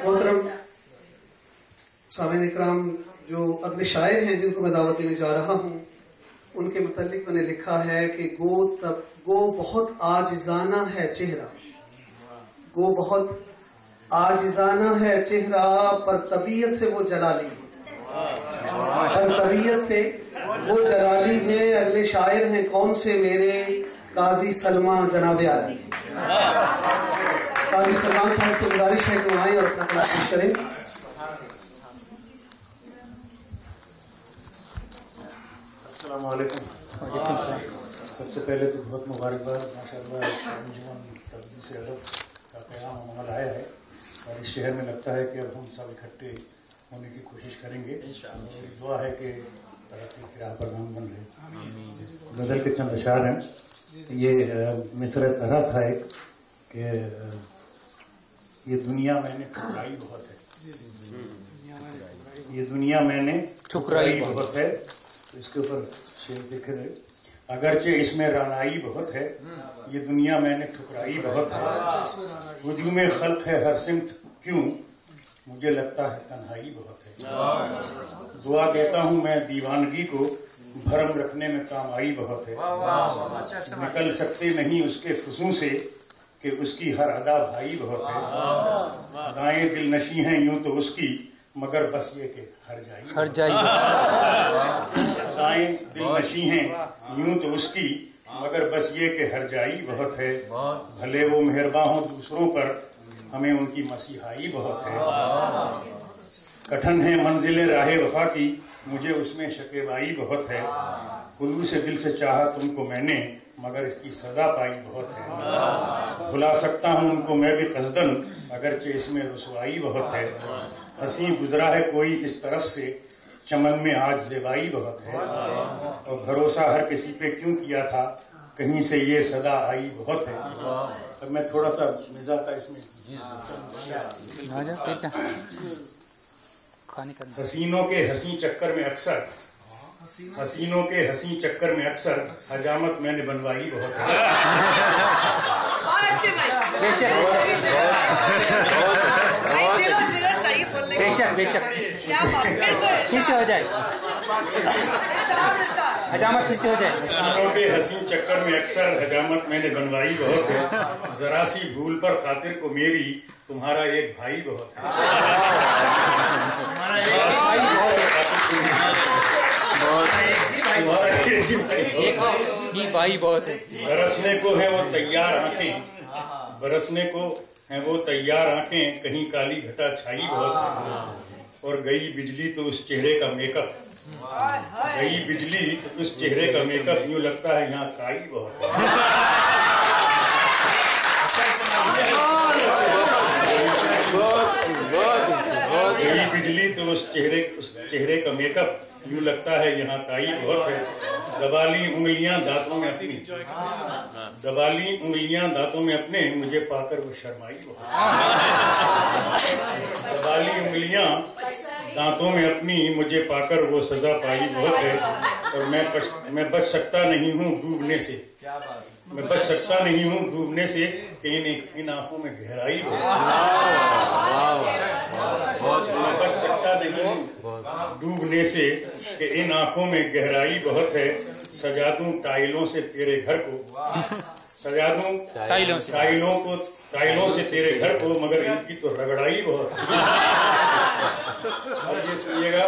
محترم سامعین اکرام، جو اگلے شاعر ہیں جن کو میں دعوت دینے جا رہا ہوں، ان کے متعلق میں نے لکھا ہے کہ گو بہت عاجزانہ ہے چہرہ، گو بہت عاجزانہ ہے چہرہ، پر طبیعت سے وہ جلالی ہے، پر طبیعت سے وہ جلالی ہے۔ اگلے شاعر ہیں کون سے؟ میرے قاضی سلمان جناب عالی۔ قاضی سلمان صاحب سے گزارش ہے کہ وہ آئیں اور اپنا کلام پیش کریں۔ السلام علیکم۔ سب سے پہلے تو بہت مبارکباد، ماشاءاللہ انجمن تبدیل سے ادب کا قیام عمل آیا ہے، اور اس شہر میں لگتا ہے کہ اب ہم سب اکٹھے ہونے کی کوشش کریں گے۔ میری دعا ہے کہ ترقی کے راہ پر ہم بن رہے۔ غزل کے چند اشعار ہیں۔ یہ مصرع طرح تھا ایک کہ یہ دنیا میں نے ٹھکرائی بہت ہے، یہ دنیا میں نے ٹھکرائی بہت ہے۔ اس کے اوپر شعر لکھے تھے، اگرچہ اس میں رانائی بہت ہے، یہ دنیا میں نے ٹھکرائی بہت ہے، ہجوم خلق ہے ہر سمت کیوں، مجھے لگتا ہے تنہائی بہت ہے۔ دعا دیتا ہوں میں دیوانگی کو، بھرم رکھنے میں کام آئی بہت ہے، نکل سکتے نہیں اس کے فضوں سے کہ اس کی ہر ادا بھائی بہت ہے، ادائیں دل نشی ہیں یوں تو اس کی، مگر بس یہ کہ ہر جائی ادائیں دل نشی ہیں یوں تو اس کی، مگر بس یہ کہ ہر جائی بہت ہے، بھلے وہ مہرباں ہوں دوسروں پر، ہمیں ان کی مسیحائی بہت ہے، کٹھن ہے منزل راہ وفا کی، مجھے اس میں شکیبائی بہت ہے، خلوص دل سے چاہا تم کو میں نے، مگر اس کی سزا پائی بہت ہے، بھلا سکتا ہوں ان کو میں بھی قصدن، اگرچہ اس میں رسوائی بہت ہے، ہنسی گزرا ہے کوئی اس طرف سے، چمن میں آج زیبائی بہت ہے، اور بھروسہ ہر کسی پہ کیوں کیا تھا، کہیں سے یہ صدا آئی بہت ہے۔ اب میں تھوڑا سا مزاح کا اس میں، حسینوں کے حسین چکر میں اکثر، حسینوں کے حسین چکر میں اکثر حجامت میں نے بنوائی بہت ہے۔ حسینوں کے حسین چکر میں اکثر حجامت میں نے بنوائی بہت ہے، ذرا سی بھول پر خاطر کو میری تمہارا ایک بھائی بہت ہے، برسنے کو ہیں وہ تیار آنکھیں، برسنے کو ہیں وہ تیار آنکھیں، کہیں کالی گھٹا چھائی بہت ہے، اور گئی بجلی تو اس چہرے کا میک اپ، گئی بجلی تو اس چہرے کا میک اپ، یوں لگتا ہے یہاں کائی بہت ہے، گئی بجلی تو اس چہرے کا میک اپ، یوں لگتا ہے یہاں کائی بہت ہے، دبالی انگلیاں دانتوں میں اپنی، دبالی انگلیاں دانتوں میں اپنے، مجھے پا کر وہ شرمائی بہت ہے، دبالی انگلیاں دانتوں میں اپنی، مجھے پا کر وہ سزا پائی بہت ہے، اور میں بچ سکتا نہیں ہوں ڈوبنے سے، میں بچ سکتا نہیں ہوں ڈوبنے سے، کہ ان آنکھوں میں گہرائی بہت ہے، میں بچ سکتا نہیں ہوں ڈوبنے سے، کہ ان آنکھوں میں گہرائی بہت ہے، سجا دوں ٹائلوں سے تیرے گھر کو، سجا دوں ٹائلوں سے تیرے گھر کو، مگر ان کی تو رگڑائی بہت ہے۔ اور یہ سنیے گا،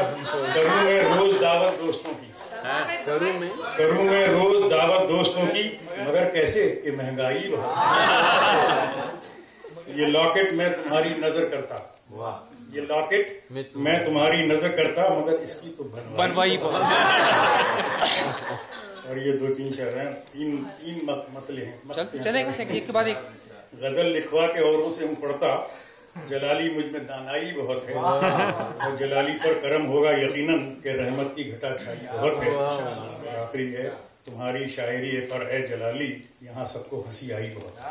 کروں میں روز دعوت دوستوں کی، کروں میں روز دعوت دوستوں کی، مگر کیسے کہ مہنگائی بہت ہے، یہ لاکٹ میں تمہاری نظر کرتا، یہ لاکٹ میں تمہاری نظر کرتا، مگر اس کی تو بنوائی بہت ہے۔ اور یہ دو تین شعر ہیں، تین مطلع ہیں، چلے گا ایک کے بعد ایک۔ غزل لکھوا کے اوروں سے ہوں پڑھتا، جلالی مجھ میں دانائی بہت ہے، اور جلالی پر کرم ہوگا یقیناً کہ رحمت کی گھٹا چھائی بہت ہے۔ آخری ہے، تمہاری شاعری پر اے جلالی، یہاں سب کو ہنسی آئی بہت ہے۔